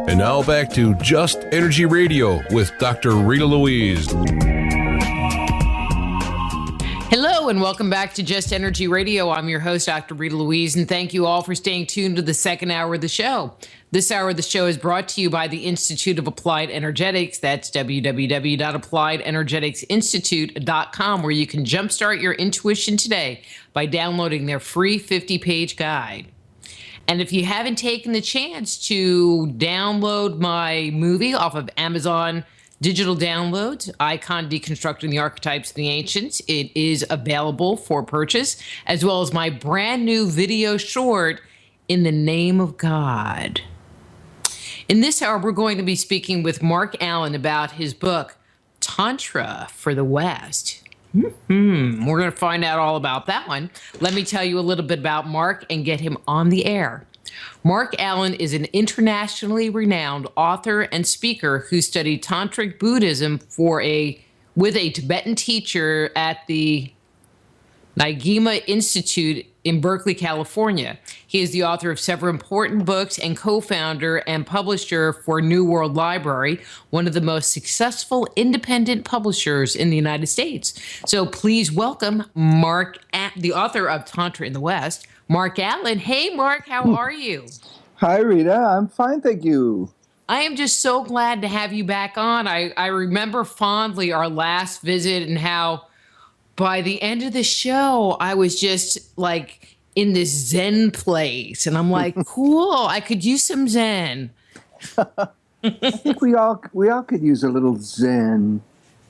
And now back to Just Energy Radio with Dr. Rita Louise. Hello and welcome back to Just Energy Radio. I'm your host, Dr. Rita Louise, and thank you all for staying tuned to the second hour of the show. This hour of the show is brought to you by the Institute of Applied Energetics. That's www.appliedenergeticsinstitute.com, where you can jumpstart your intuition today by downloading their free 50-page guide. And if you haven't taken the chance to download my movie off of Amazon Digital Downloads, Icon Deconstructing the Archetypes of the Ancients, it is available for purchase, as well as my brand new video short, In the Name of God. In this hour, we're going to be speaking with Marc Allen about his book, Tantra for the West. We're going to find out all about that one. Let me tell you a little bit about Marc and get him on the air. Marc Allen is an internationally renowned author and speaker who studied Tantric Buddhism with a Tibetan teacher at the Nyingma Institute in Berkeley, California. He is the author of several important books and co-founder and publisher for New World Library, one of the most successful independent publishers in the United States. So please welcome the author of Tantra in the West, Marc Allen. Hey, Marc, how are you? Hi, Rita. I'm fine, thank you. I am just so glad to have you back on. I remember fondly our last visit and how by the end of the show, I was just like in this Zen place. And I'm like, cool, I could use some Zen. I think we all could use a little Zen.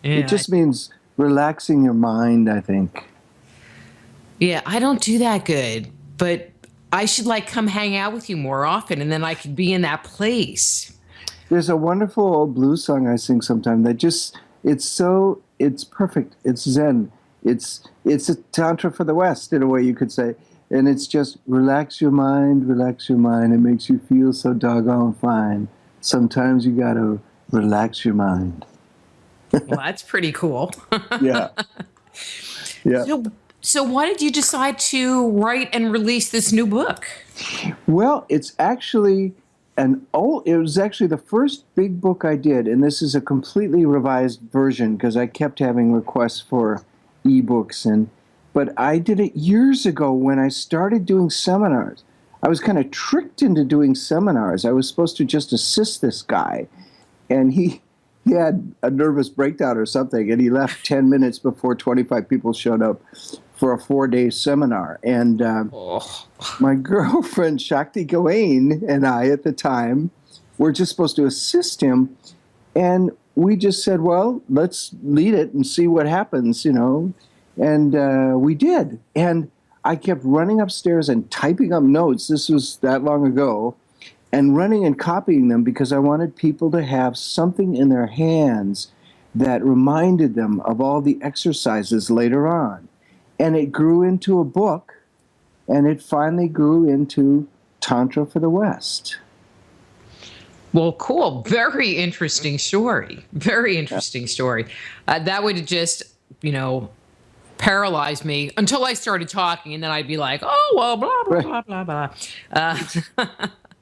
Yeah, it just means relaxing your mind, I think. Yeah, I don't do that good, but I should come hang out with you more often, and then I could be in that place. There's a wonderful old blues song I sing sometimes that it's perfect. It's Zen. It's a Tantra for the West, in a way you could say. And it's just relax your mind. It makes you feel so doggone fine. Sometimes you got to relax your mind. Well, that's pretty cool. Yeah. So why did you decide to write and release this new book? Well, it was actually the first big book I did, and this is a completely revised version because I kept having requests for ebooks, but I did it years ago when I started doing seminars. I was kind of tricked into doing seminars. I was supposed to just assist this guy, and he had a nervous breakdown or something, and he left 10 minutes before 25 people showed up for a 4-day seminar. And my girlfriend, Shakti Gawain, and I at the time were just supposed to assist him. And we just said, well, let's lead it and see what happens, And we did. And I kept running upstairs and typing up notes. This was that long ago. And running and copying them because I wanted people to have something in their hands that reminded them of all the exercises later on. And it grew into a book, and it finally grew into Tantra for the West. Well, cool. Very interesting story. Very interesting story. That would have just, paralyzed me until I started talking, and then I'd be like, oh, well, blah, blah, blah, blah, blah.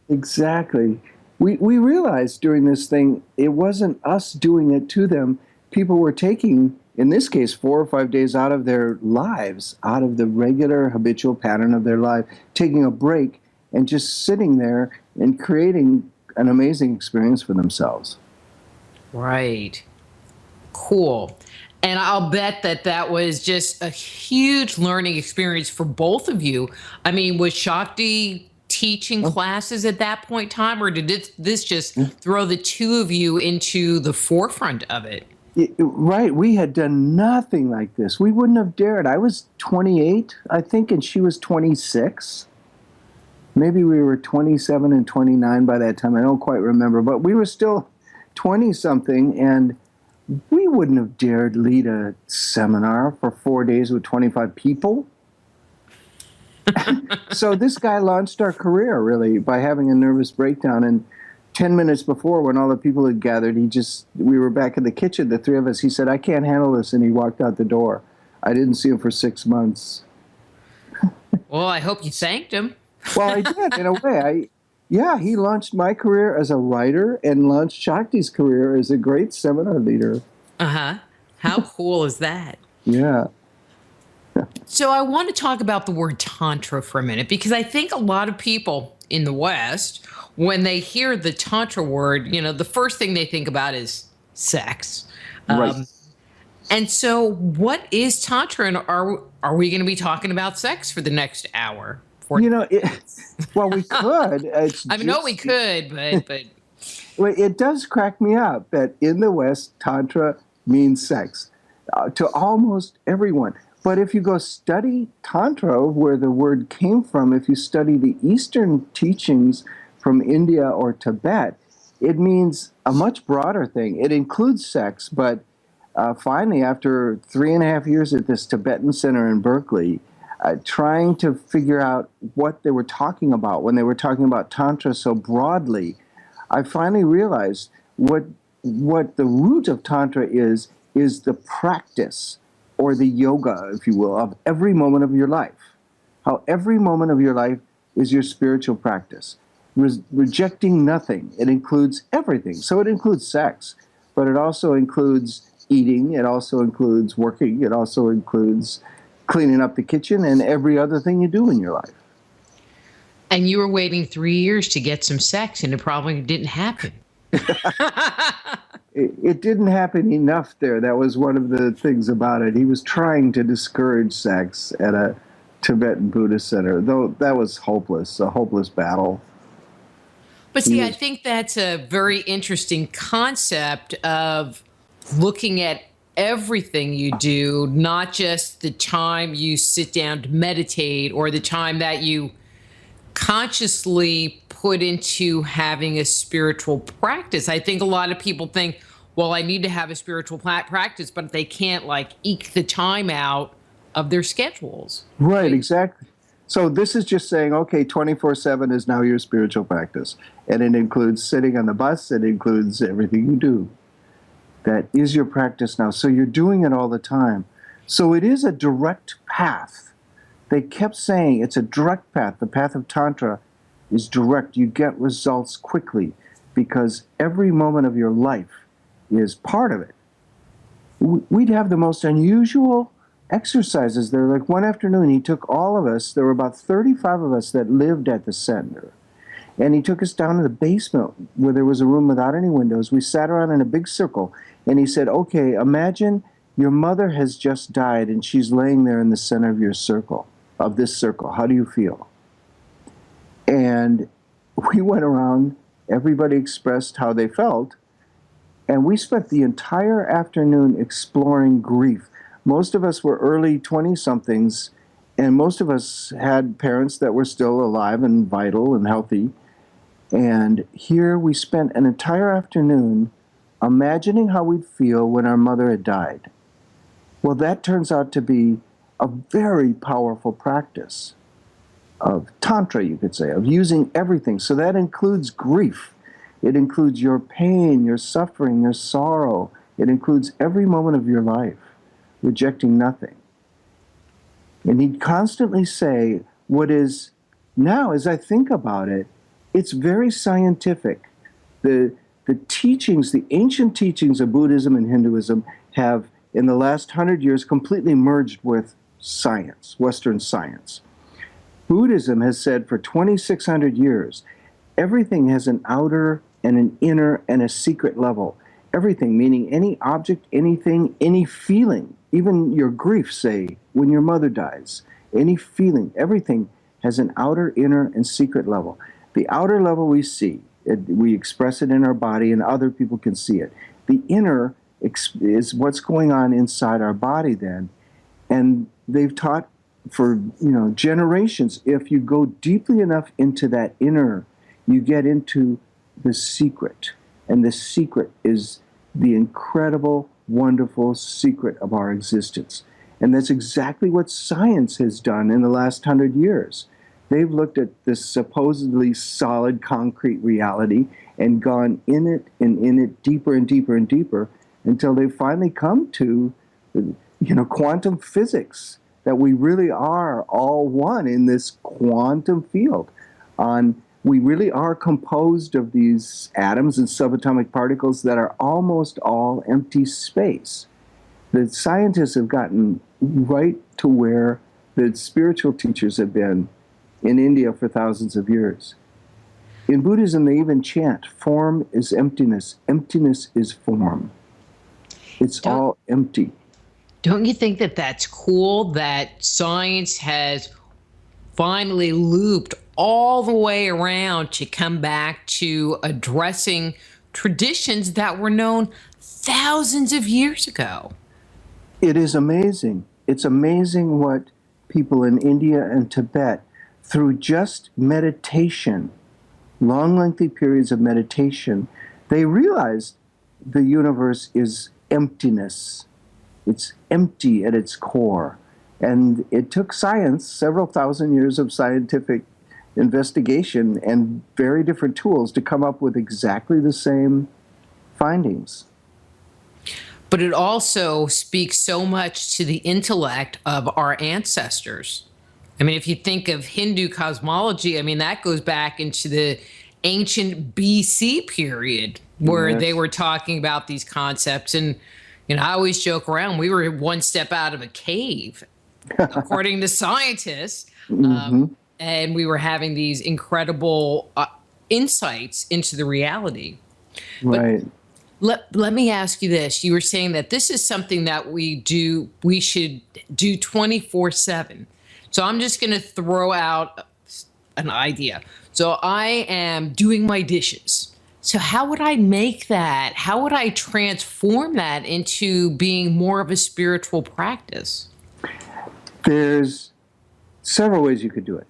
Exactly. We realized during this thing, it wasn't us doing it to them. People were taking, in this case, 4 or 5 days out of their lives, out of the regular habitual pattern of their life, taking a break and just sitting there and creating an amazing experience for themselves. Right. Cool. And I'll bet that was just a huge learning experience for both of you. I mean, was Shakti teaching classes at that point in time, or did this just throw the two of you into the forefront of it? Right. We had done nothing like this. We wouldn't have dared. I was 28, I think, and she was 26. Maybe we were 27 and 29 by that time. I don't quite remember, but we were still 20-something, and we wouldn't have dared lead a seminar for 4 days with 25 people. So this guy launched our career, really, by having a nervous breakdown. And 10 minutes before, when all the people had gathered, we were back in the kitchen, the three of us. He said, I can't handle this, and he walked out the door. I didn't see him for 6 months. Well, I hope you thanked him. Well, I did, in a way. Yeah, he launched my career as a writer and launched Shakti's career as a great seminar leader. Uh-huh. How cool is that? Yeah. So I want to talk about the word Tantra for a minute because I think a lot of people in the West, when they hear the Tantra word, the first thing they think about is sex. Right. And so what is Tantra, and are we going to be talking about sex for the next hour? Well, we could. I know we could, but Well, it does crack me up that in the West, Tantra means sex to almost everyone. But if you go study Tantra, where the word came from, if you study the Eastern teachings from India or Tibet, it means a much broader thing. It includes sex, but finally, after 3.5 years at this Tibetan center in Berkeley, trying to figure out what they were talking about when they were talking about Tantra so broadly, I finally realized what the root of Tantra is the practice or the yoga, if you will, of every moment of your life. How every moment of your life is your spiritual practice. Rejecting nothing. It includes everything. So it includes sex, but it also includes eating. It also includes working. It also includes cleaning up the kitchen and every other thing you do in your life. And you were waiting 3 years to get some sex, and it probably didn't happen. It didn't happen enough there. That was one of the things about it. He was trying to discourage sex at a Tibetan Buddhist center, though that was hopeless, a hopeless battle. But see, I think that's a very interesting concept of looking at everything you do, not just the time you sit down to meditate or the time that you consciously put into having a spiritual practice. I think a lot of people think, well, I need to have a spiritual practice, but they can't eke the time out of their schedules. Right, exactly. So this is just saying, okay, 24/7 is now your spiritual practice. And it includes sitting on the bus. It includes everything you do. That is your practice now. So you're doing it all the time. So it is a direct path. They kept saying it's a direct path. The path of Tantra is direct. You get results quickly because every moment of your life is part of it. We'd have the most unusual exercises there. Like one afternoon, he took all of us, there were about 35 of us that lived at the center. And he took us down to the basement where there was a room without any windows. We sat around in a big circle. And he said, okay, imagine your mother has just died and she's laying there in the center of your circle, of this circle. How do you feel? And we went around, everybody expressed how they felt. And we spent the entire afternoon exploring grief. Most of us were early 20-somethings, and most of us had parents that were still alive and vital and healthy. And here we spent an entire afternoon imagining how we'd feel when our mother had died. Well, that turns out to be a very powerful practice of Tantra, you could say, of using everything. So that includes grief. It includes your pain, your suffering, your sorrow. It includes every moment of your life, rejecting nothing. And he'd constantly say, what is now, as I think about it, it's very scientific. The teachings, the ancient teachings of Buddhism and Hinduism have, in the last 100 years, completely merged with science, Western science. Buddhism has said for 2,600 years, everything has an outer and an inner and a secret level. Everything, meaning any object, anything, any feeling, even your grief, say, when your mother dies, any feeling, everything has an outer, inner, and secret level. The outer level we see, we express it in our body and other people can see it. The inner is what's going on inside our body then. And they've taught for generations, if you go deeply enough into that inner, you get into the secret. And the secret is the incredible, wonderful secret of our existence. And that's exactly what science has done in the last 100 years. They've looked at this supposedly solid, concrete reality and gone in it and in it deeper and deeper and deeper until they've finally come to, quantum physics, that we really are all one in this quantum field. On we really are composed of these atoms and subatomic particles that are almost all empty space. The scientists have gotten right to where the spiritual teachers have been in India for thousands of years. In Buddhism, they even chant, form is emptiness, emptiness is form. It's all empty. Don't you think that that's cool that science has finally looped all the way around to come back to addressing traditions that were known thousands of years ago? It is amazing. It's amazing what people in India and Tibet, through just meditation, long, lengthy periods of meditation, they realized the universe is emptiness. It's empty at its core. And it took science, several thousand years of scientific investigation and very different tools to come up with exactly the same findings. But it also speaks so much to the intellect of our ancestors. I mean, if you think of Hindu cosmology, I mean, that goes back into the ancient BC period where Yes. they were talking about these concepts. And, I always joke around, we were one step out of a cave, according to scientists. And we were having these incredible insights into the reality. Right. Let me ask you this. You were saying that this is something that we should do 24/7. So I'm just going to throw out an idea. So I am doing my dishes. So how would I make that? How would I transform that into being more of a spiritual practice? There's several ways you could do it.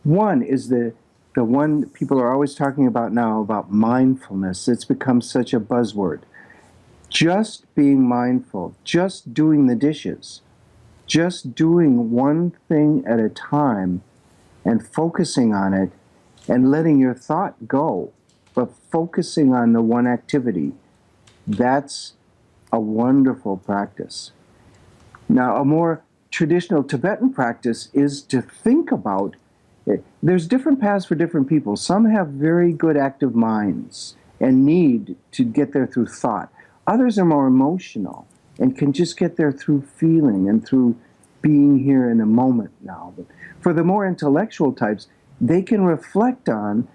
One is the one people are always talking about now, about mindfulness. It's become such a buzzword. Just being mindful, just doing the dishes, just doing one thing at a time and focusing on it and letting your thought go, but focusing on the one activity. That's a wonderful practice. Now, a more traditional Tibetan practice is to think about it. There's different paths for different people. Some have very good active minds and need to get there through thought. Others are more emotional and can just get there through feeling and through being here in a moment now. But for the more intellectual types, they can reflect on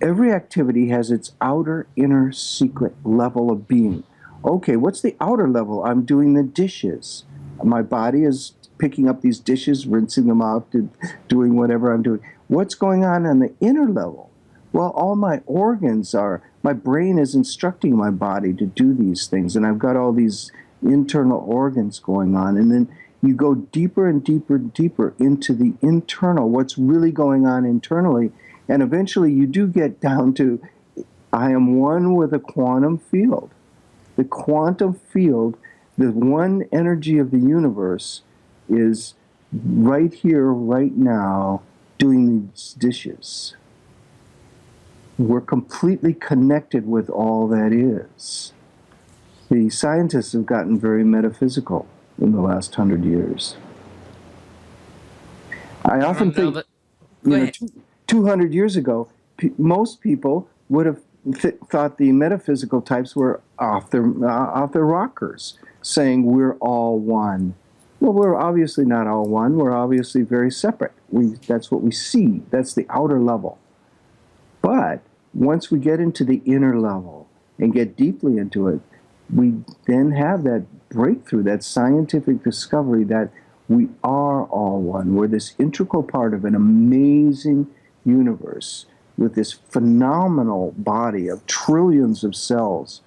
every activity has its outer, inner, secret level of being. Okay, what's the outer level? I'm doing the dishes. My body is picking up these dishes, rinsing them out, doing whatever I'm doing. What's going on the inner level? Well, all my organs are, my brain is instructing my body to do these things, and I've got all these internal organs going on. And then you go deeper and deeper and deeper into the internal, what's really going on internally, and eventually you do get down to, I am one with a quantum field. The quantum field, the one energy of the universe, is right here, right now, doing these dishes. We're completely connected with all that is. The scientists have gotten very metaphysical in the last 100 years. I often think, 200 years ago, most people would have thought the metaphysical types were off their rockers, saying we're all one. Well, we're obviously not all one. We're obviously very separate. That's what we see. That's the outer level. But once we get into the inner level and get deeply into it, we then have that breakthrough, that scientific discovery that we are all one. We're this integral part of an amazing universe with this phenomenal body of trillions of cells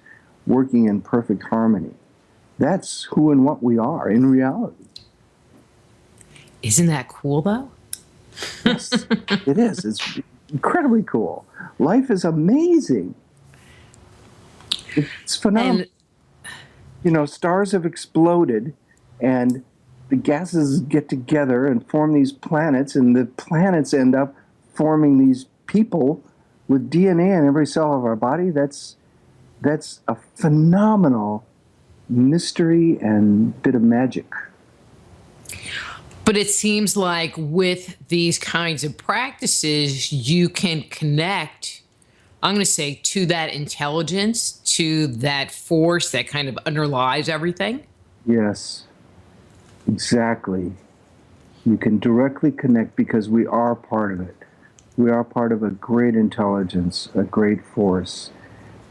working in perfect harmony. That's who and what we are in reality. Isn't that cool, though? Yes, it is. It's incredibly cool. Life is amazing. It's phenomenal. Stars have exploded, and the gases get together and form these planets, and the planets end up forming these people with DNA in every cell of our body. That's a phenomenal mystery and bit of magic. But it seems like with these kinds of practices, you can connect, I'm going to say, to that intelligence, to that force that kind of underlies everything. Yes, exactly. You can directly connect because we are part of it. We are part of a great intelligence, a great force.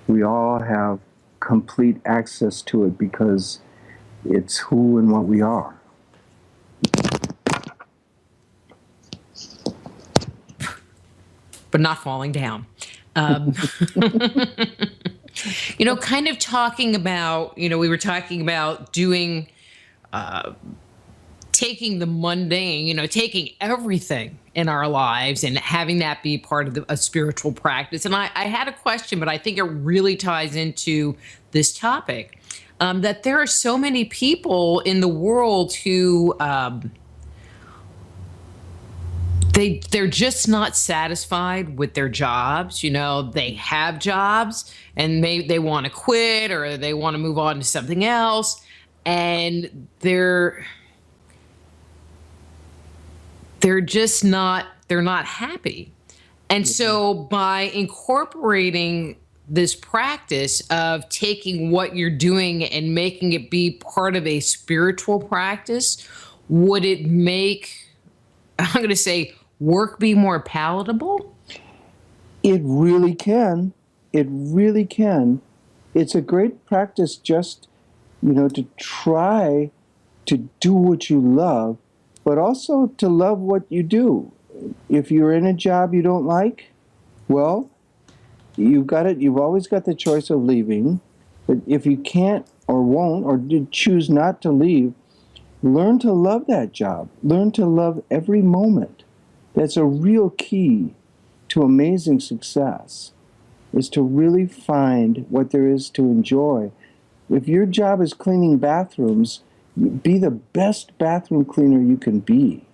We all have complete access to it because it's who and what we are. But not falling down. Kind of talking about, we were talking about doing, taking the mundane, taking everything in our lives and having that be part of a spiritual practice. And I had a question, but I think it really ties into this topic, that there are so many people in the world who, they're just not satisfied with their jobs. They have jobs and they want to quit or they want to move on to something else, and they're just not happy. And so by incorporating this practice of taking what you're doing and making it be part of a spiritual practice, would it make, I'm going to say, work be more palatable? It really can. It really can. It's a great practice just, to try to do what you love, but also to love what you do. If you're in a job you don't like, well, you've got it. You've always got the choice of leaving. But if you can't or won't or choose not to leave, learn to love that job. Learn to love every moment. That's a real key to amazing success, is to really find what there is to enjoy. If your job is cleaning bathrooms, be the best bathroom cleaner you can be.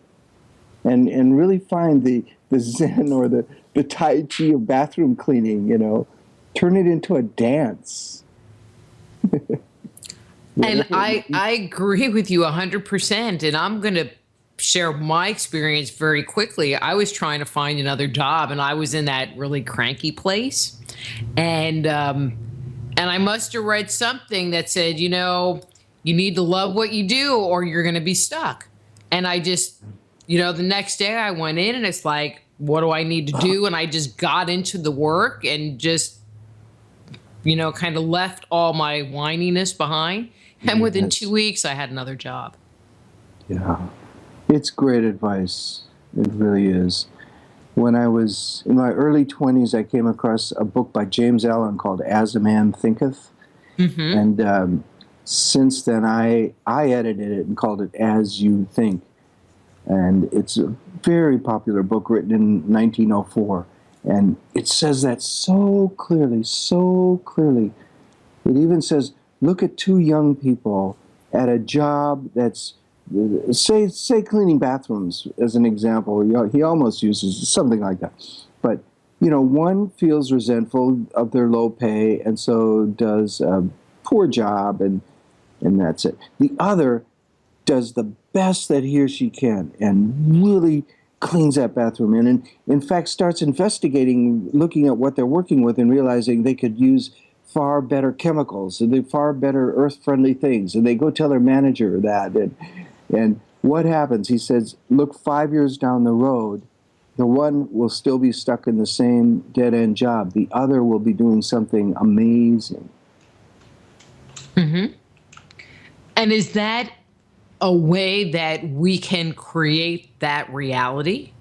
And really find the zen or the tai chi of bathroom cleaning, Turn it into a dance. And I agree with you 100%. And I'm going to share my experience very quickly. I was trying to find another job and I was in that really cranky place. And I must have read something that said, you need to love what you do or you're going to be stuck. And I just, the next day I went in and it's like, what do I need to do? And I just got into the work and just, kind of left all my whininess behind. And within 2 weeks, I had another job. Yeah. It's great advice. It really is. When I was in my early 20s, I came across a book by James Allen called As a Man Thinketh. Mm-hmm. And since then, I edited it and called it As You Think. And it's a very popular book written in 1904. And it says that so clearly, so clearly. It even says, look at two young people at a job that's, say cleaning bathrooms as an example. He almost uses something like that. But, one feels resentful of their low pay and so does a poor job and that's it. The other does the best that he or she can and really cleans that bathroom and in fact starts investigating, looking at what they're working with and realizing they could use far better chemicals and far better earth-friendly things. And they go tell their manager that. And what happens? He says, look, 5 years down the road, the one will still be stuck in the same dead-end job. The other will be doing something amazing. Mm-hmm. And is that a way that we can create that reality?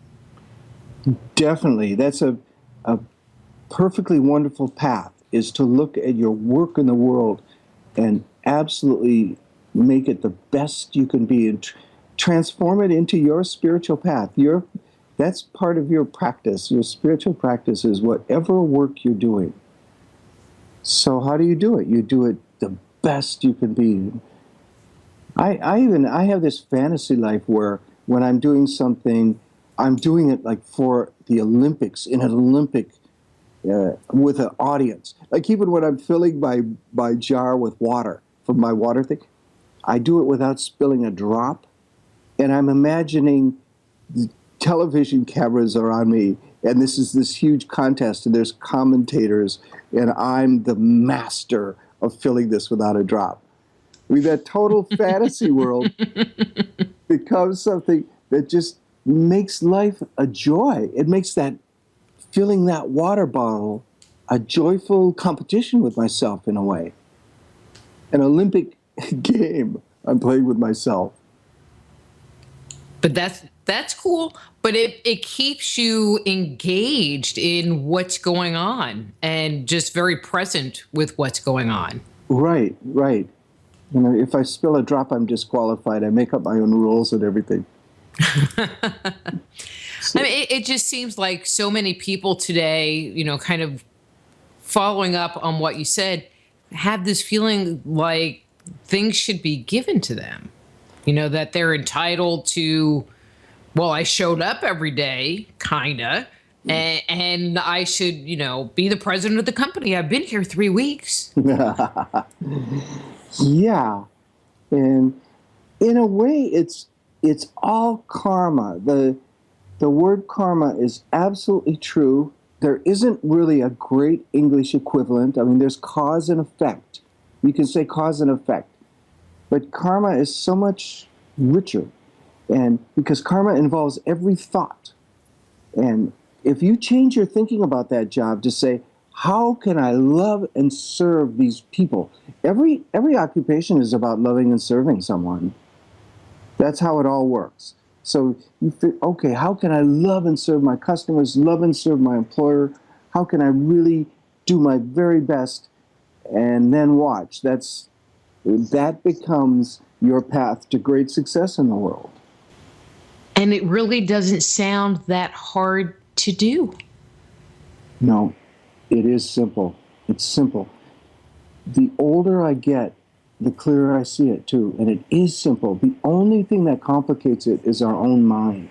Definitely. That's a perfectly wonderful path, is to look at your work in the world and absolutely make it the best you can be and transform it into your spiritual path. That's part of your practice. Your spiritual practice is whatever work you're doing. So how do you do it? You do it the best you can be. I have this fantasy life where when I'm doing something, I'm doing it like for the Olympics, in an Olympic, with an audience. Like even when I'm filling my jar with water from my water thing, I do it without spilling a drop. and I'm imagining the television cameras are on me, and this is this huge contest, and there's commentators, and I'm the master of filling this without a drop. I mean, that total fantasy world becomes something that just makes life a joy. It makes that filling that water bottle a joyful competition with myself in a way. An Olympic game I'm playing with myself. But that's cool. But it keeps you engaged in what's going on and just very present with what's going on. Right, right. You know, if I spill a drop, I'm disqualified. I make up my own rules and everything. I mean, it just seems like so many people today, you know, kind of following up on what you said, have this feeling like things should be given to them. You know, that they're entitled to, well, I showed up every day, kind of, and I should, you know, be the president of the company. I've been here 3 weeks. Yeah. And in a way, it's all karma. The word karma is absolutely true. There isn't really a great English equivalent. I mean, there's cause and effect. You can say cause and effect. But karma is so much richer. And because karma involves every thought. And if you change your thinking about that job to say, how can I love and serve these people? Every occupation is about loving and serving someone. That's how it all works. So you think, okay, how can I love and serve my customers, love and serve my employer? How can I really do my very best? And then watch. That becomes your path to great success in the world. And it really doesn't sound that hard to do. No, it is simple. It's simple. The older I get, the clearer I see it too. And it is simple. The only thing that complicates it is our own mind.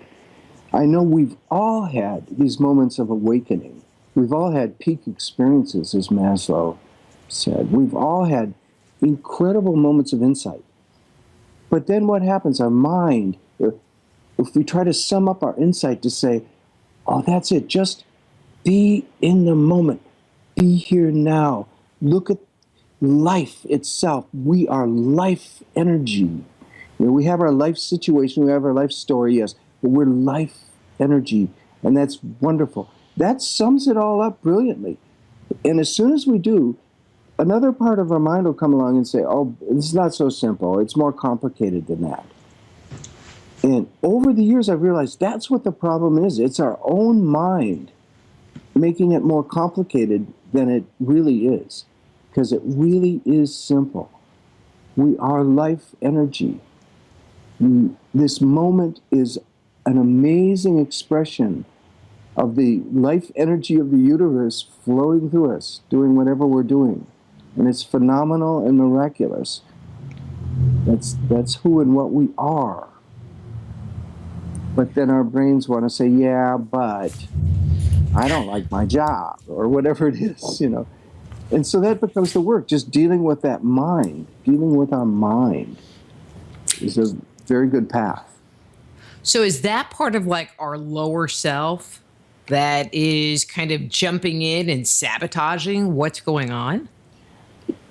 I know we've all had these moments of awakening. We've all had peak experiences, as Maslow said. We've all had incredible moments of insight. But then what happens? Our mind, if we try to sum up our insight to say, oh, that's it, just be in the moment. Be here now. Look at life itself. We are life energy. You know, we have our life situation, we have our life story, yes, but we're life energy, and that's wonderful. That sums it all up brilliantly. And as soon as we do, another part of our mind will come along and say, oh, it's not so simple. It's more complicated than that. And over the years, I've realized that's what the problem is. It's our own mind making it more complicated than it really is. Because it really is simple. We are life energy. This moment is an amazing expression of the life energy of the universe flowing through us, doing whatever we're doing. And it's phenomenal and miraculous. That's who and what we are. But then our brains want to say, yeah, but I don't like my job, or whatever it is, you know. And so that becomes the work, just dealing with that mind, dealing with our mind is a very good path. So is that part of like our lower self that is kind of jumping in and sabotaging what's going on?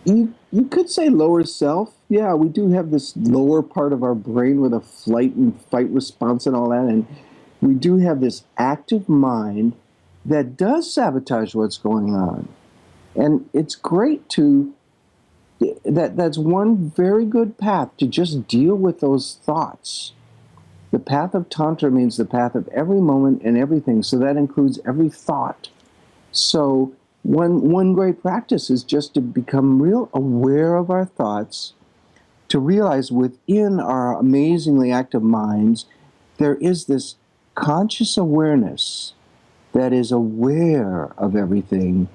You could say lower self. Yeah, we do have this lower part of our brain with a flight and fight response and all that. And we do have this active mind that does sabotage what's going on. And it's great that's one very good path to just deal with those thoughts. The path of Tantra means the path of every moment and everything, so that includes every thought. So one great practice is just to become real aware of our thoughts, to realize within our amazingly active minds, there is this conscious awareness that is aware of everything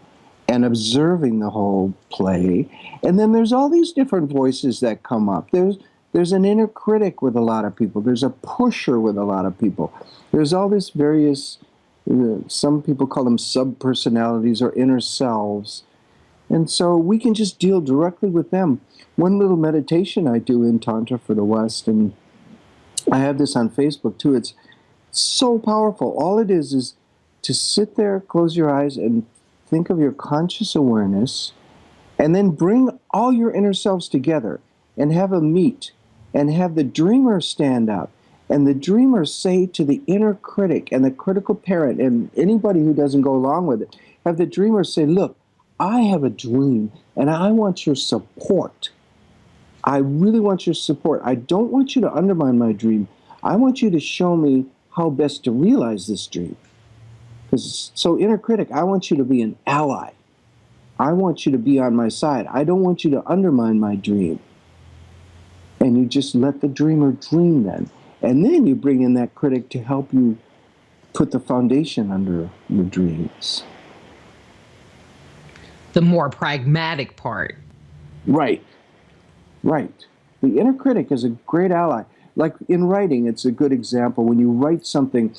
and observing the whole play. And then there's all these different voices that come up. There's an inner critic with a lot of people. There's a pusher with a lot of people. There's all these various, some people call them sub-personalities or inner selves. And so we can just deal directly with them. One little meditation I do in Tantra for the West, and I have this on Facebook too. It's so powerful. All it is to sit there, close your eyes, and think of your conscious awareness, and then bring all your inner selves together and have a meet, and have the dreamer stand up, and the dreamer say to the inner critic and the critical parent and anybody who doesn't go along with it, have the dreamer say, look, I have a dream, and I want your support. I really want your support. I don't want you to undermine my dream. I want you to show me how best to realize this dream. So inner critic, I want you to be an ally. I want you to be on my side. I don't want you to undermine my dream. And you just let the dreamer dream then. And then you bring in that critic to help you put the foundation under your dreams. The more pragmatic part. Right. Right. The inner critic is a great ally. Like in writing, it's a good example. When you write something,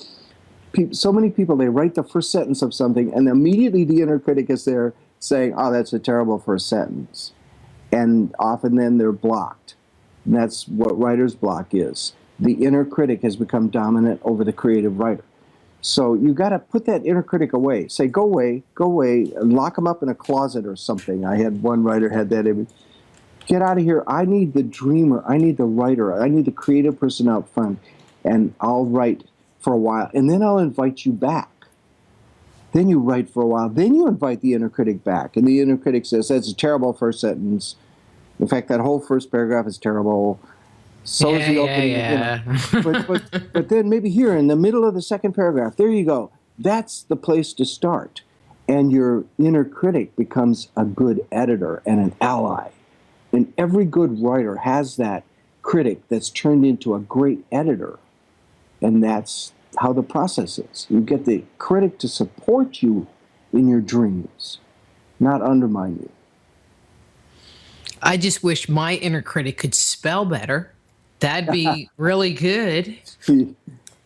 so many people, they write the first sentence of something, and immediately the inner critic is there saying, oh, that's a terrible first sentence. And often then they're blocked. And that's what writer's block is. The inner critic has become dominant over the creative writer. So you got to put that inner critic away. Say, go away, and lock them up in a closet or something. I had one writer had that image. Get out of here. I need the dreamer. I need the writer. I need the creative person out front. And I'll write for a while. And then I'll invite you back. Then you write for a while. Then you invite the inner critic back. And the inner critic says, that's a terrible first sentence. In fact, that whole first paragraph is terrible. So is the opening. You know. But then maybe here in the middle of the second paragraph, there you go. That's the place to start. And your inner critic becomes a good editor and an ally. And every good writer has that critic that's turned into a great editor. And that's how the process is. You get the critic to support you in your dreams, not undermine you. I just wish my inner critic could spell better. That'd be really good.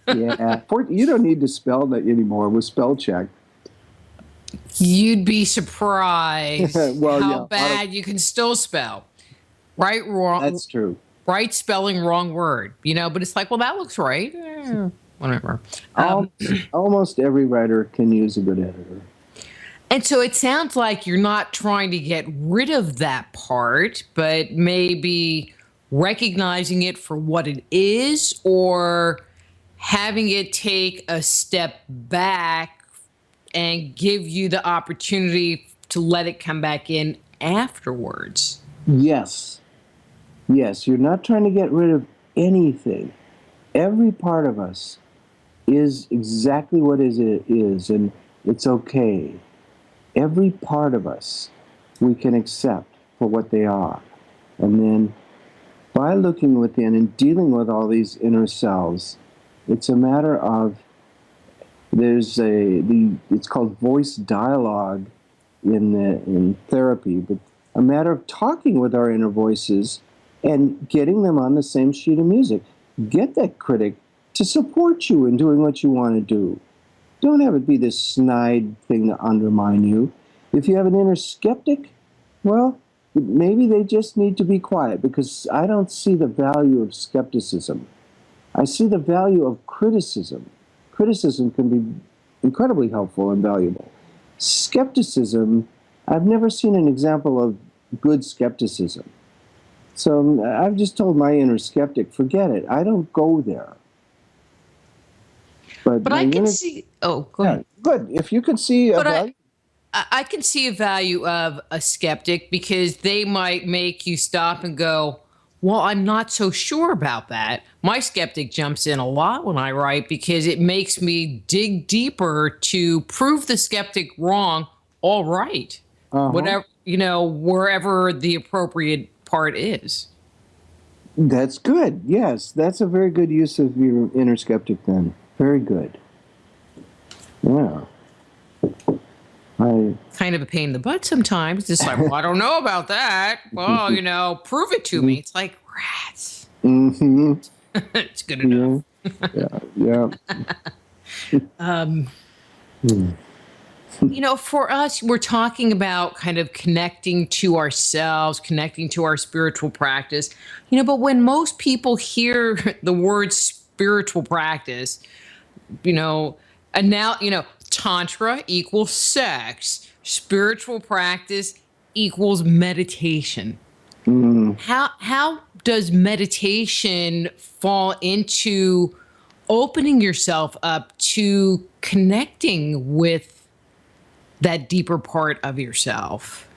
Yeah. You don't need to spell that anymore with spell check. You'd be surprised Well, how bad you can still spell. Right, wrong. That's true. Right spelling, wrong word. You know, but it's like, well, that looks right. Whatever. Almost every writer can use a good editor. And so it sounds like you're not trying to get rid of that part, but maybe recognizing it for what it is, or having it take a step back and give you the opportunity to let it come back in afterwards. Yes. Yes, you're not trying to get rid of anything. Every part of us is exactly what it is, and it's okay. Every part of us we can accept for what they are. And then by looking within and dealing with all these inner selves, it's a matter of, it's called voice dialogue in therapy, but a matter of talking with our inner voices and getting them on the same sheet of music. Get that critic to support you in doing what you want to do. Don't have it be this snide thing to undermine you. If you have an inner skeptic, well, maybe they just need to be quiet, because I don't see the value of skepticism. I see the value of criticism. Criticism can be incredibly helpful and valuable. Skepticism, I've never seen an example of good skepticism. So I've just told my inner skeptic, forget it. I don't go there. But I can see. Oh, go ahead. Good. If you can see a value. I can see a value of a skeptic, because they might make you stop and go, well, I'm not so sure about that. My skeptic jumps in a lot when I write, because it makes me dig deeper to prove the skeptic wrong. All right. Whatever, wherever the appropriate part is. That's good. Yes, that's a very good use of your inner skeptic then. Very good. Yeah. Kind of a pain in the butt sometimes. It's like, well, I don't know about that. Well, prove it to me. It's like, rats. Mm-hmm. It's good enough. Yeah. For us, we're talking about kind of connecting to ourselves, connecting to our spiritual practice, but when most people hear the word spiritual practice, and now, Tantra equals sex, spiritual practice equals meditation. How does meditation fall into opening yourself up to connecting with that deeper part of yourself?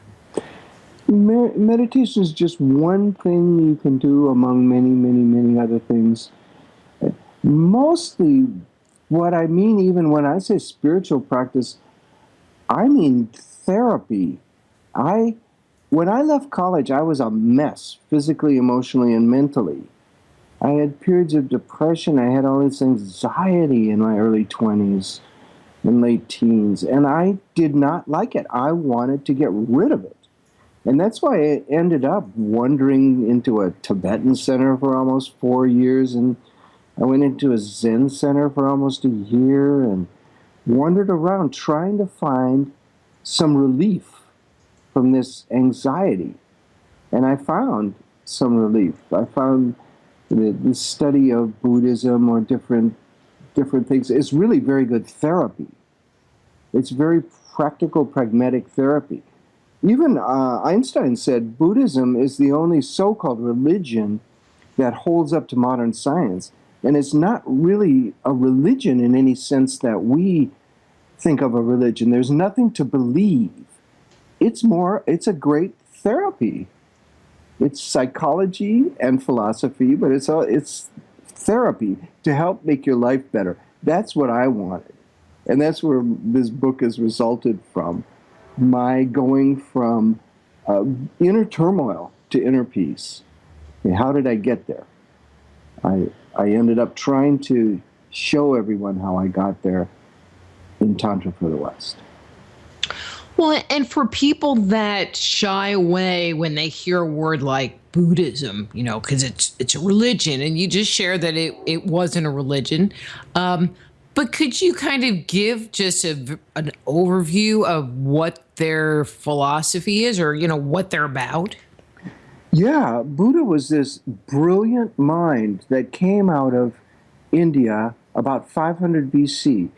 Meditation is just one thing you can do among many, many, many other things. Mostly, what I mean, even when I say spiritual practice, I mean therapy. When I left college, I was a mess, physically, emotionally, and mentally. I had periods of depression. I had all this anxiety in my early 20s and late teens, and I did not like it. I wanted to get rid of it. And that's why I ended up wandering into a Tibetan center for almost 4 years, and I went into a Zen center for almost a year and wandered around trying to find some relief from this anxiety. And I found some relief. I found the study of Buddhism or different things is really very good therapy. It's very practical, pragmatic therapy. Even Einstein said Buddhism is the only so-called religion that holds up to modern science. And it's not really a religion in any sense that we think of a religion. There's nothing to believe. It's a great therapy. It's psychology and philosophy, but it's therapy to help make your life better. That's what I wanted. And that's where this book has resulted from. My going from inner turmoil to inner peace. Okay, how did I get there? I ended up trying to show everyone how I got there in Tantra for the West. Well, and for people that shy away when they hear a word like Buddhism, because it's a religion, and you just shared that it wasn't a religion. But could you kind of give just an overview of what their philosophy is, or what they're about? Yeah, Buddha was this brilliant mind that came out of India about 500 BC.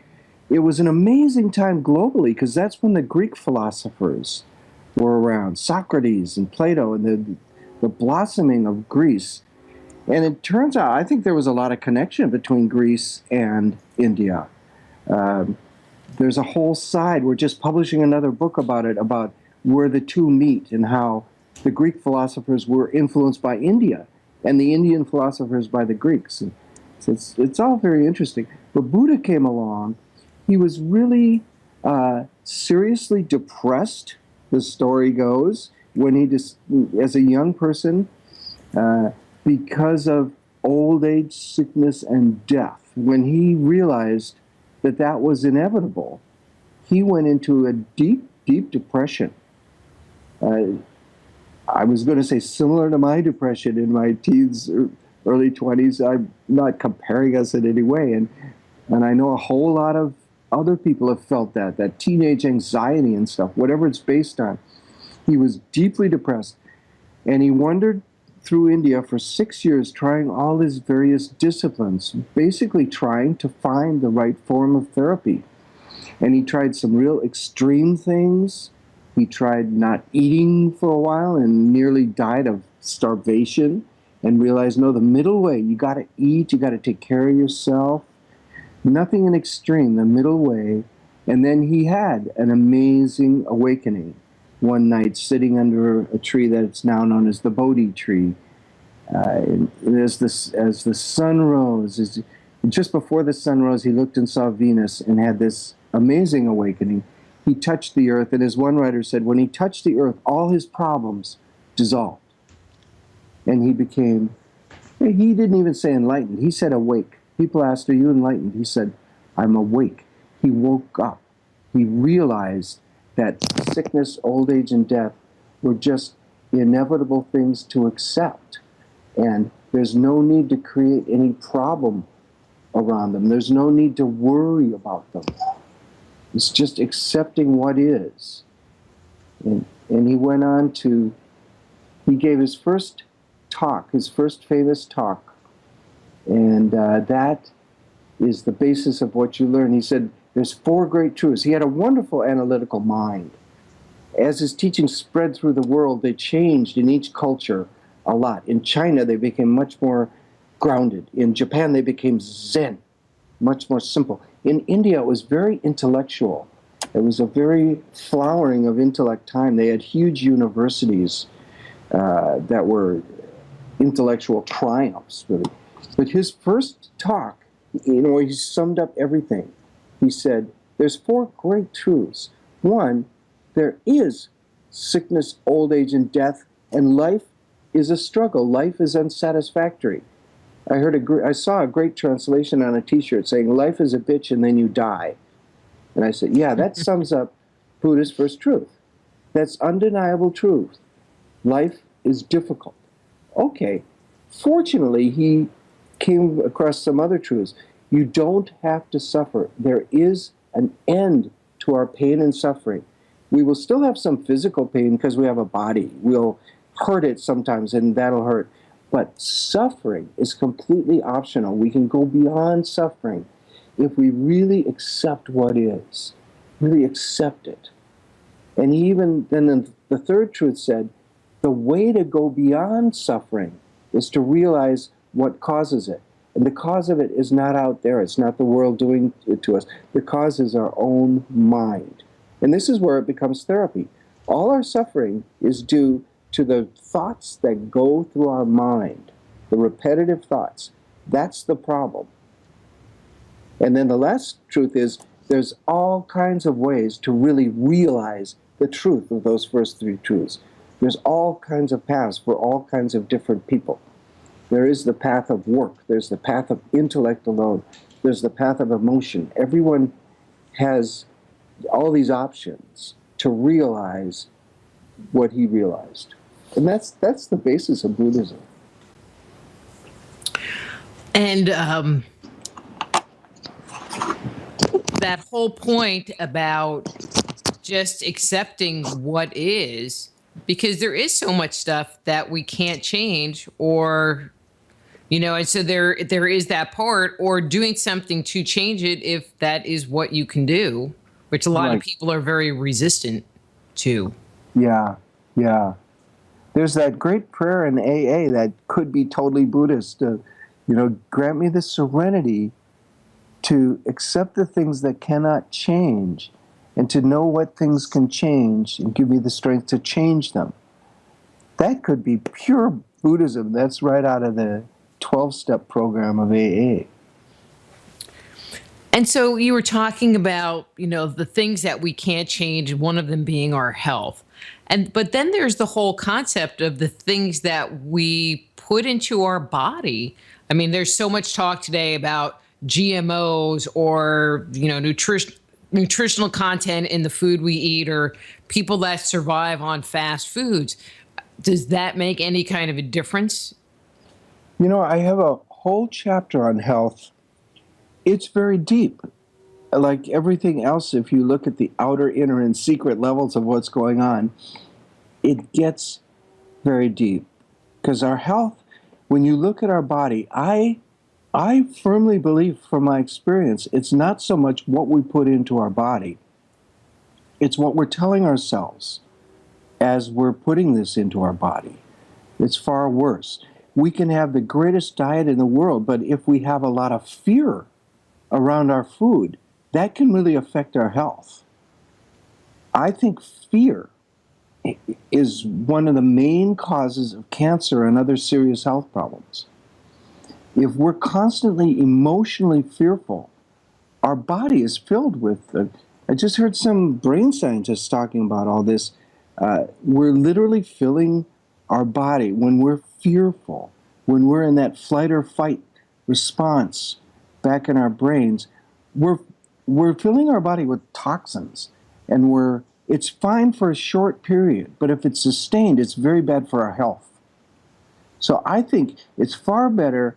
It was an amazing time globally because that's when the Greek philosophers were around, Socrates and Plato, and the blossoming of Greece. And it turns out, I think there was a lot of connection between Greece and India. There's a whole side, we're just publishing another book about it, about where the two meet and how the Greek philosophers were influenced by India and the Indian philosophers by the Greeks. And so it's all very interesting. But Buddha came along. He was really seriously depressed, the story goes, when he just, as a young person, because of old age, sickness, and death. When he realized that that was inevitable, he went into a deep, deep depression. I was going to say similar to my depression in my teens, early 20s. I'm not comparing us in any way. And I know a whole lot of other people have felt that teenage anxiety and stuff, whatever it's based on. He was deeply depressed. And he wandered through India for 6 years trying all his various disciplines, basically trying to find the right form of therapy. And he tried some real extreme things. He tried not eating for a while and nearly died of starvation and realized, no, the middle way, you got to eat, you got to take care of yourself. Nothing in extreme, the middle way. And then he had an amazing awakening one night sitting under a tree that's now known as the Bodhi tree. And as the sun rose, just before the sun rose, he looked and saw Venus and had this amazing awakening. He touched the earth, and as one writer said, when he touched the earth, all his problems dissolved. And he became, he didn't even say enlightened, he said awake. People asked, are you enlightened? He said, I'm awake. He woke up. He realized that sickness, old age, and death were just inevitable things to accept. And there's no need to create any problem around them. There's no need to worry about them. It's just accepting what is. And he went on to, he gave his first talk, his first famous talk, and that is the basis of what you learn. He said, there's 4 great truths. He had a wonderful analytical mind. As his teaching spread through the world, they changed in each culture a lot. In China, they became much more grounded. In Japan, they became Zen, much more simple. In India, it was very intellectual. It was a very flowering of intellect time. They had huge universities that were intellectual triumphs, really. But his first talk, he summed up everything. He said, there's 4 great truths. One, there is sickness, old age, and death, and life is a struggle. Life is unsatisfactory. I saw a great translation on a T-shirt saying, life is a bitch and then you die. And I said, yeah, that sums up Buddha's first truth. That's undeniable truth. Life is difficult. Okay. Fortunately, he came across some other truths. You don't have to suffer. There is an end to our pain and suffering. We will still have some physical pain because we have a body. We'll hurt it sometimes, and that'll hurt. But suffering is completely optional. We can go beyond suffering if we really accept what is, really accept it. And then the third truth said, the way to go beyond suffering is to realize what causes it. And the cause of it is not out there. It's not the world doing it to us. The cause is our own mind. And this is where it becomes therapy. All our suffering is due to the thoughts that go through our mind, the repetitive thoughts. That's the problem. And then the last truth is there's all kinds of ways to really realize the truth of those first 3 truths. There's all kinds of paths for all kinds of different people. There is the path of work. There's the path of intellect alone. There's the path of emotion. Everyone has all these options to realize what he realized. And that's the basis of Buddhism. And that whole point about just accepting what is, because there is so much stuff that we can't change, or and so there is that part, or doing something to change it if that is what you can do, which a lot of people are very resistant to. Yeah. There's that great prayer in AA that could be totally Buddhist. Grant me the serenity to accept the things that cannot change and to know what things can change and give me the strength to change them. That could be pure Buddhism. That's right out of the 12-step program of AA. And so you were talking about, the things that we can't change, one of them being our health. But then there's the whole concept of the things that we put into our body. I mean, there's so much talk today about GMOs or, nutritional content in the food we eat, or people that survive on fast foods. Does that make any kind of a difference? I have a whole chapter on health. It's very deep. Like everything else, if you look at the outer, inner, and secret levels of what's going on, it gets very deep. Because our health, when you look at our body, I firmly believe from my experience, it's not so much what we put into our body. It's what we're telling ourselves as we're putting this into our body. It's far worse. We can have the greatest diet in the world, but if we have a lot of fear around our food, that can really affect our health. I think fear is one of the main causes of cancer and other serious health problems. If we're constantly emotionally fearful, our body is filled with, I just heard some brain scientists talking about all this, we're literally filling our body when we're fearful, when we're in that flight or fight response back in our brains, we're filling our body with toxins, and it's fine for a short period, but if it's sustained, it's very bad for our health. So I think it's far better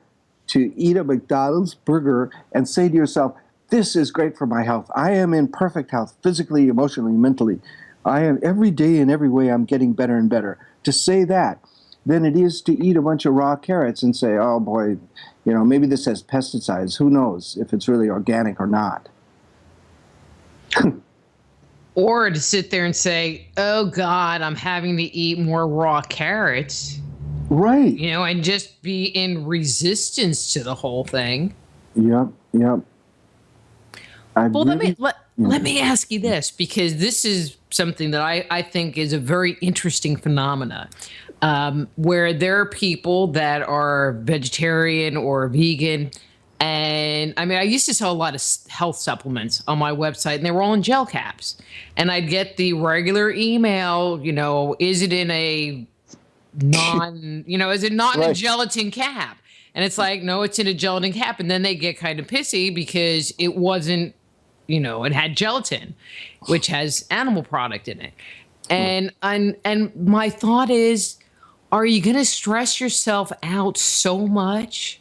to eat a McDonald's burger and say to yourself, this is great for my health. I am in perfect health, physically, emotionally, mentally. I am every day in every way I'm getting better and better. To say that than it is to eat a bunch of raw carrots and say, oh boy, maybe this has pesticides. Who knows if it's really organic or not? Or to sit there and say, oh God, I'm having to eat more raw carrots. Right. And just be in resistance to the whole thing. Yep. Let me ask you this, because this is something that I think is a very interesting phenomena, where there are people that are vegetarian or vegan. And I mean, I used to sell a lot of health supplements on my website, and they were all in gel caps. And I'd get the regular email, is it in a is it not in a gelatin cap? And it's like, no, it's in a gelatin cap. And then they get kind of pissy because it wasn't, it had gelatin, which has animal product in it. And my thought is, are you going to stress yourself out so much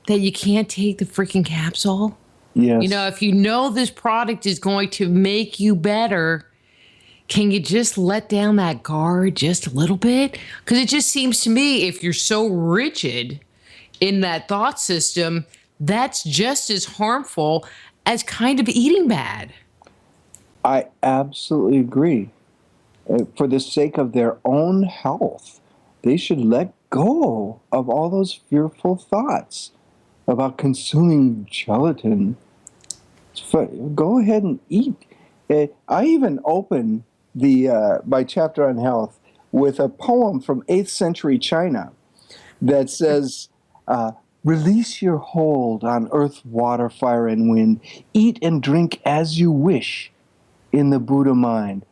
that you can't take the freaking capsule? Yes. If this product is going to make you better, can you just let down that guard just a little bit? Because it just seems to me, if you're so rigid in that thought system, that's just as harmful as kind of eating bad. I absolutely agree. For the sake of their own health, they should let go of all those fearful thoughts about consuming gelatin. Go ahead and eat. I even open my chapter on health with a poem from 8th century China that says, release your hold on earth, water, fire, and wind. Eat and drink as you wish in the Buddha mind.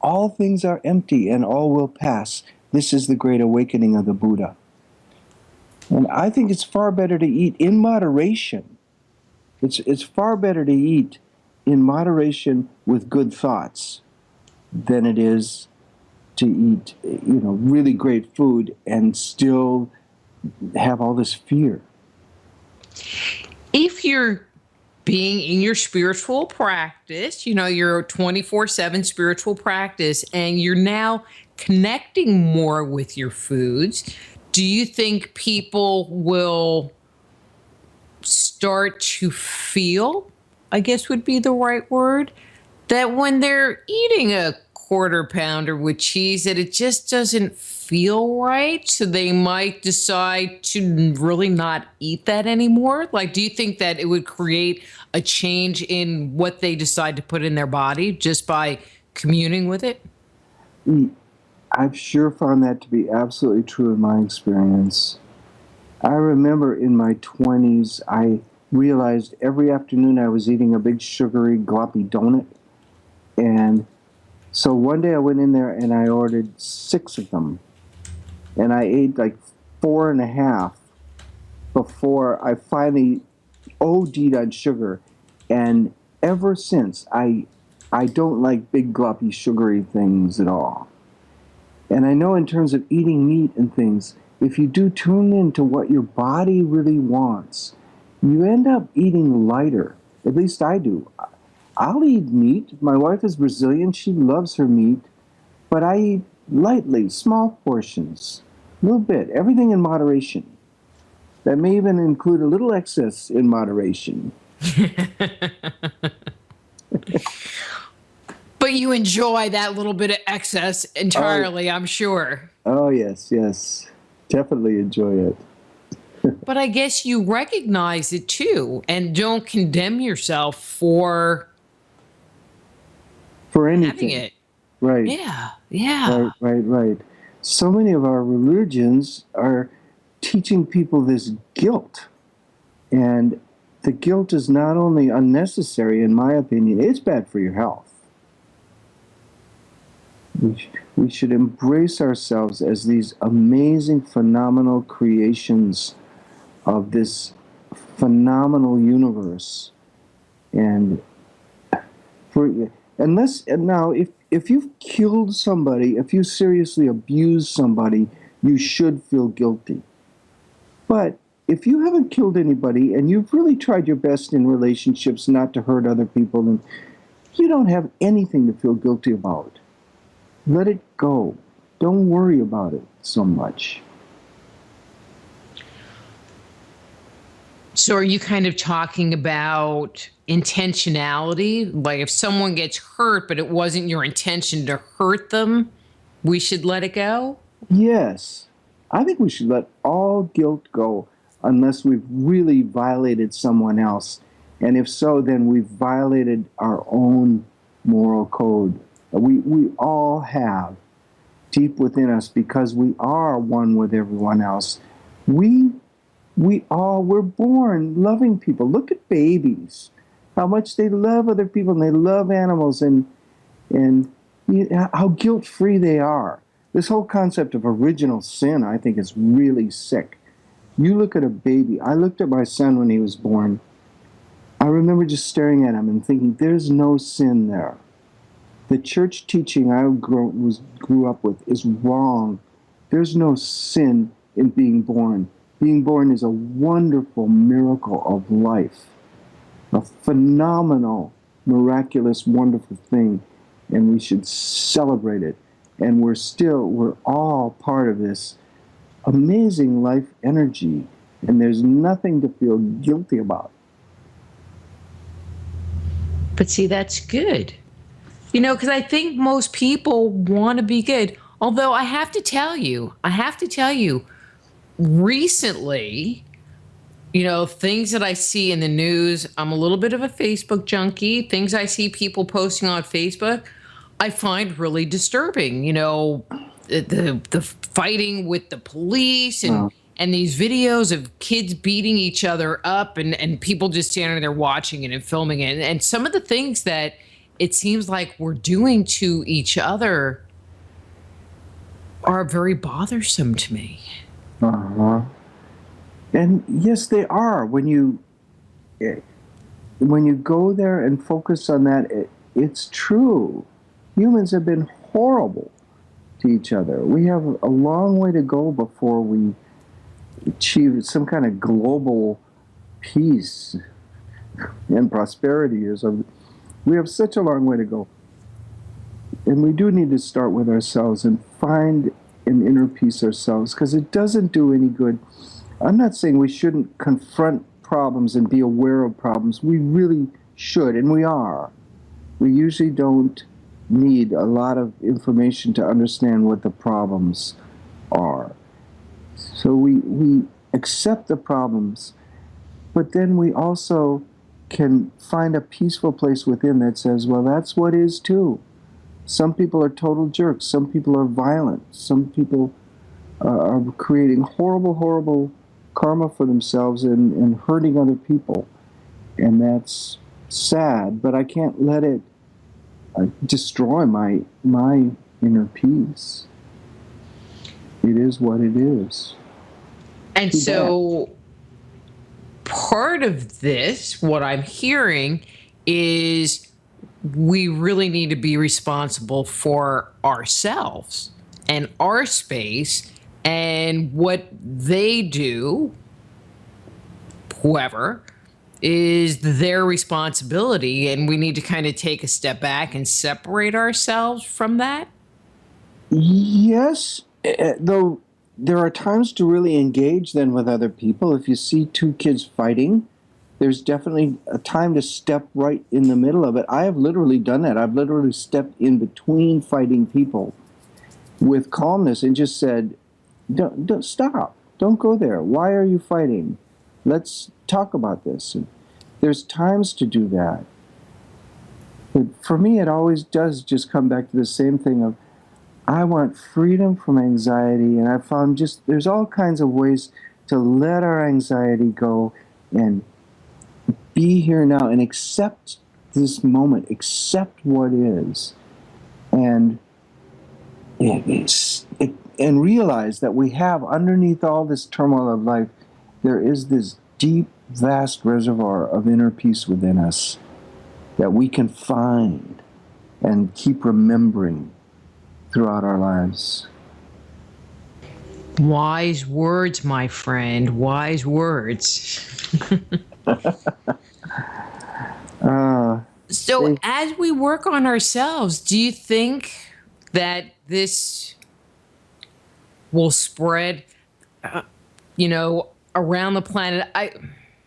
All things are empty and all will pass. This is the great awakening of the Buddha. And I think it's far better to eat in moderation. It's far better to eat in moderation with good thoughts than it is to eat, really great food and still have all this fear. If you're being in your spiritual practice, your 24/7 spiritual practice, and you're now connecting more with your foods, do you think people will start to feel, I guess would be the right word, that when they're eating a quarter pounder with cheese, that it just doesn't feel right, so they might decide to really not eat that anymore? Like, do you think that it would create a change in what they decide to put in their body just by communing with it? I've sure found that to be absolutely true in my experience. I remember in my 20s, I realized every afternoon I was eating a big sugary gloppy donut. And so one day I went in there and I ordered 6 of them. And I ate like 4.5 before I finally OD'd on sugar. And ever since, I don't like big gloppy sugary things at all. And I know in terms of eating meat and things, if you do tune into what your body really wants, you end up eating lighter. At least I do. I'll eat meat. My wife is Brazilian. She loves her meat. But I eat lightly, small portions, a little bit, everything in moderation. That may even include a little excess in moderation. But you enjoy that little bit of excess entirely, I'm sure. Oh, yes. Definitely enjoy it. But I guess you recognize it too, and don't condemn yourself for anything. Having it. Right. Yeah. Right. So many of our religions are teaching people this guilt. And the guilt is not only unnecessary, in my opinion, it's bad for your health. We should embrace ourselves as these amazing, phenomenal creations of this phenomenal universe. And if you've killed somebody, if you seriously abused somebody, you should feel guilty. But if you haven't killed anybody and you've really tried your best in relationships not to hurt other people, then you don't have anything to feel guilty about. Let it go. Don't worry about it so much. So are you kind of talking about intentionality? Like if someone gets hurt, but it wasn't your intention to hurt them, we should let it go? Yes. I think we should let all guilt go unless we've really violated someone else. And if so, then we've violated our own moral code. We all have deep within us, because we are one with everyone else. We're born loving people. Look at babies, how much they love other people and they love animals, and how guilt-free they are. This whole concept of original sin, I think, is really sick. You look at a baby. I looked at my son when he was born. I remember just staring at him and thinking, there's no sin there. The church teaching I grew up with is wrong. There's no sin in being born. Being born is a wonderful miracle of life, a phenomenal, miraculous, wonderful thing, and we should celebrate it. And we're all part of this amazing life energy, and there's nothing to feel guilty about. But see, that's good. Because I think most people want to be good. Although I have to tell you, recently, things that I see in the news, I'm a little bit of a Facebook junkie. Things I see people posting on Facebook, I find really disturbing. The fighting with the police and these videos of kids beating each other up and people just standing there watching it and filming it. And some of the things that it seems like we're doing to each other are very bothersome to me. Uh-huh. And yes, they are. When you go there and focus on that, it's true. Humans have been horrible to each other. We have a long way to go before we achieve some kind of global peace and prosperity or something. We have such a long way to go. And we do need to start with ourselves and find an inner peace ourselves, because it doesn't do any good. I'm not saying we shouldn't confront problems and be aware of problems. We really should, and we are. We usually don't need a lot of information to understand what the problems are. So we accept the problems, but then we also can find a peaceful place within that says, well, that's what is too. Some people are total jerks. Some people are violent. Some people are creating horrible, horrible karma for themselves and hurting other people. And that's sad, but I can't let it destroy my inner peace. It is what it is. And so part of this, what I'm hearing, is we really need to be responsible for ourselves and our space, and what they do, whoever, is their responsibility, and we need to kind of take a step back and separate ourselves from that. Yes, though there are times to really engage then with other people. If you see two kids fighting, there's definitely a time to step right in the middle of it. I have literally done that. I've literally stepped in between fighting people with calmness and just said, don't stop. Don't go there. Why are you fighting? Let's talk about this. And there's times to do that. But for me, it always does just come back to the same thing of, I want freedom from anxiety, and I found there's all kinds of ways to let our anxiety go and be here now and accept this moment, accept what is, and realize that we have, underneath all this turmoil of life, there is this deep, vast reservoir of inner peace within us that we can find and keep remembering throughout our lives. Wise words, my friend. Wise words. So as we work on ourselves, do you think that this will spread, around the planet?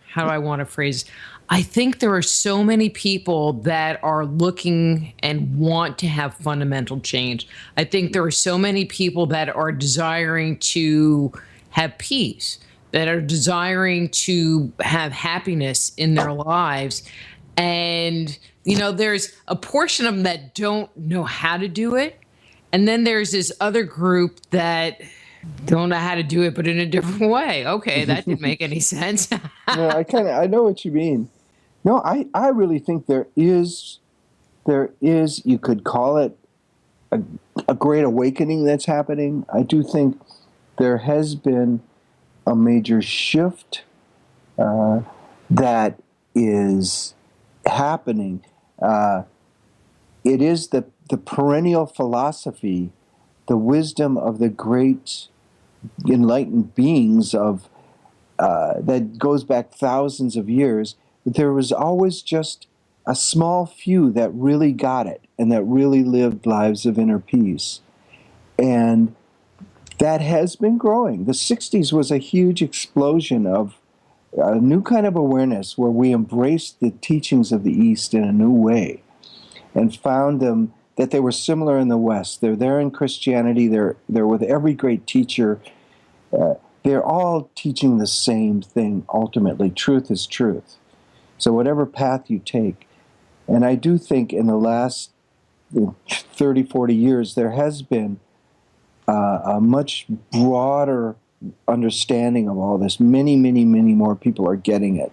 How do I want to phrase? I think there are so many people that are looking and want to have fundamental change. I think there are so many people that are desiring to have peace, that are desiring to have happiness in their lives. And, there's a portion of them that don't know how to do it. And then there's this other group that don't know how to do it, but in a different way. Okay, that didn't make any sense. No, I know what you mean. No, I really think there is, you could call it a great awakening that's happening. I do think there has been a major shift that is happening. It is the perennial philosophy, the wisdom of the great enlightened beings of that goes back thousands of years. There was always just a small few that really got it and that really lived lives of inner peace. And that has been growing. The 60s was a huge explosion of a new kind of awareness where we embraced the teachings of the East in a new way and found them that they were similar in the West. They're there in Christianity. They're with every great teacher. They're all teaching the same thing ultimately. Truth is truth. So whatever path you take. And I do think in the last 30, 40 years, there has been a much broader understanding of all this. Many, many, many more people are getting it.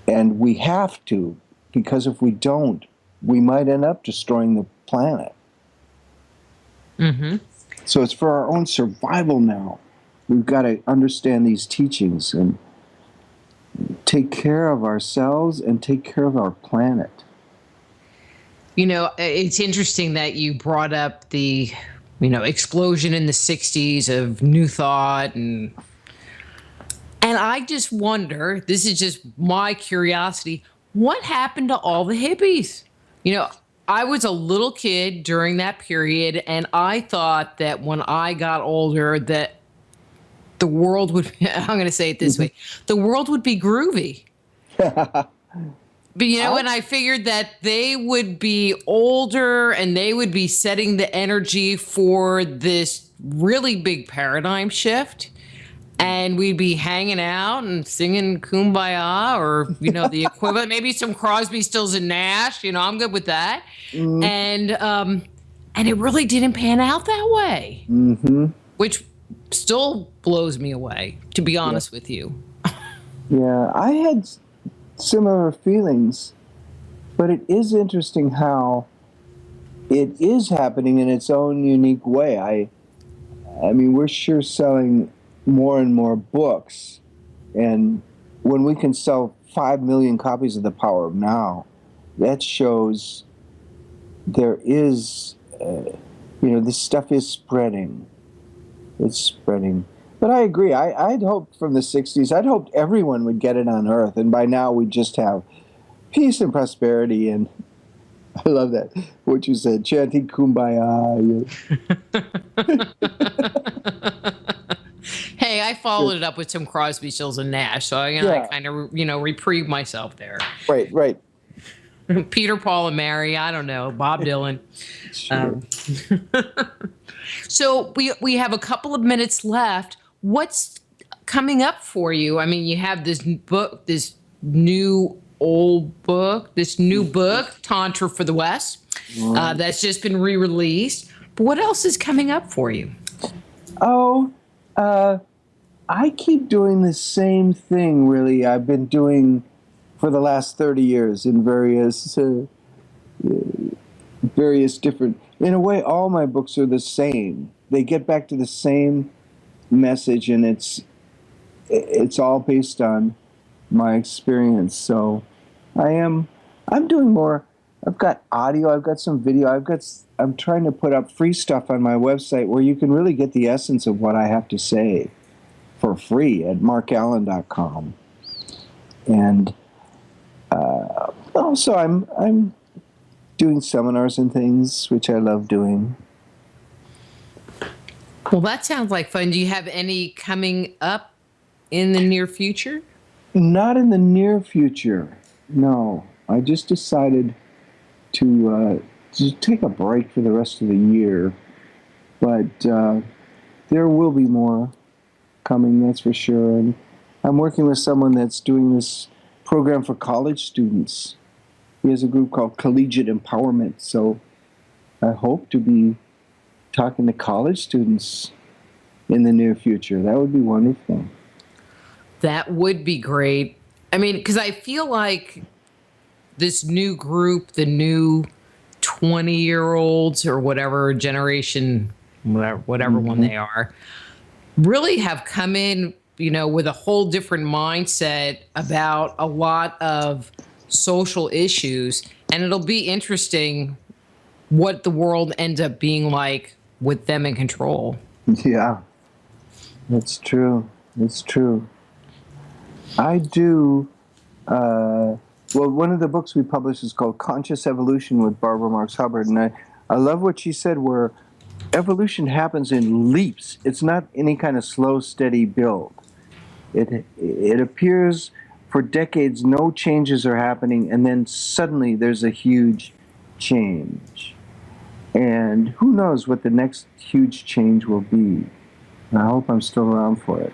And we have to, because if we don't, we might end up destroying the planet. Mm-hmm. So it's for our own survival now. We've got to understand these teachings and take care of ourselves and take care of our planet. It's interesting that you brought up the, explosion in the 60s of new thought. And I just wonder, this is just my curiosity, what happened to all the hippies? I was a little kid during that period, and I thought that when I got older that the world would, I'm going to say it this way, the world would be groovy. But, and I figured that they would be older and they would be setting the energy for this really big paradigm shift. And we'd be hanging out and singing Kumbaya or, the equivalent, maybe some Crosby, Stills and Nash, I'm good with that. Mm. And it really didn't pan out that way, which still blows me away, to be honest with you. Yeah, I had similar feelings, but it is interesting how it is happening in its own unique way. I mean, we're sure selling more and more books, and when we can sell 5 million copies of The Power of Now, that shows there is, this stuff is spreading. It's spreading. But I agree. I'd hoped from the 60s, I'd hoped everyone would get it on Earth, and by now we'd just have peace and prosperity. And I love that, what you said, chanting Kumbaya. Hey, I followed it up with some Crosby, Stills and Nash, so I kind of, reprieve myself there. Right. Peter, Paul, and Mary. I don't know. Bob Dylan. Sure. So we have a couple of minutes left. What's coming up for you? I mean, you have this book, this new book, Tantra for the West, that's just been re-released. But what else is coming up for you? I keep doing the same thing, really. I've been doing for the last 30 years in various different... In a way, all my books are the same. They get back to the same message, and it's all based on my experience. So I'm doing more I've got audio, I've got some video, I'm trying to put up free stuff on my website where you can really get the essence of what I have to say for free at marcallen.com. And also I'm doing seminars and things, which I love doing. Well, that sounds like fun. Do you have any coming up in the near future? Not in the near future, no. I just decided to take a break for the rest of the year. But there will be more coming, that's for sure. And I'm working with someone that's doing this program for college students. He has a group called Collegiate Empowerment. So I hope to be talking to college students in the near future. That would be wonderful. That would be great. I mean, because I feel like this new group, the new 20-year-olds or whatever generation, whatever one they are, really have come in, with a whole different mindset about a lot of social issues. And it'll be interesting what the world ends up being like with them in control. Yeah, that's true. It's true. I do. Well, one of the books we published is called Conscious Evolution with Barbara Marx Hubbard. And I love what she said, where evolution happens in leaps. It's not any kind of slow, steady build. It appears for decades no changes are happening, and then suddenly there's a huge change. And who knows what the next huge change will be. And I hope I'm still around for it.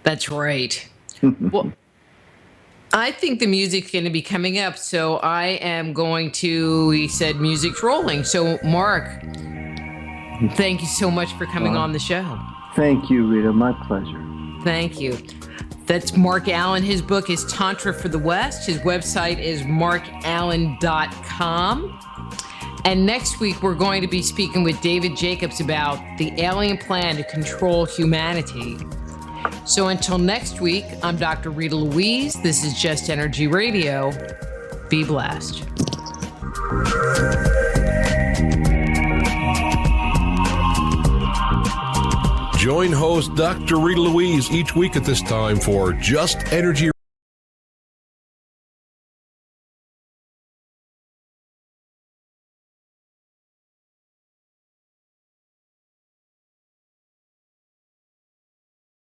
That's right. Well, I think the music's going to be coming up, so I am going to, he said music's rolling. So, Mark, thank you so much for coming on the show. Thank you, Rita. My pleasure. Thank you. That's Marc Allen. His book is Tantra for the West. His website is marcallen.com. And next week, we're going to be speaking with David Jacobs about the alien plan to control humanity. So until next week, I'm Dr. Rita Louise. This is Just Energy Radio. Be blessed. Join host Dr. Rita Louise each week at this time for Just Energy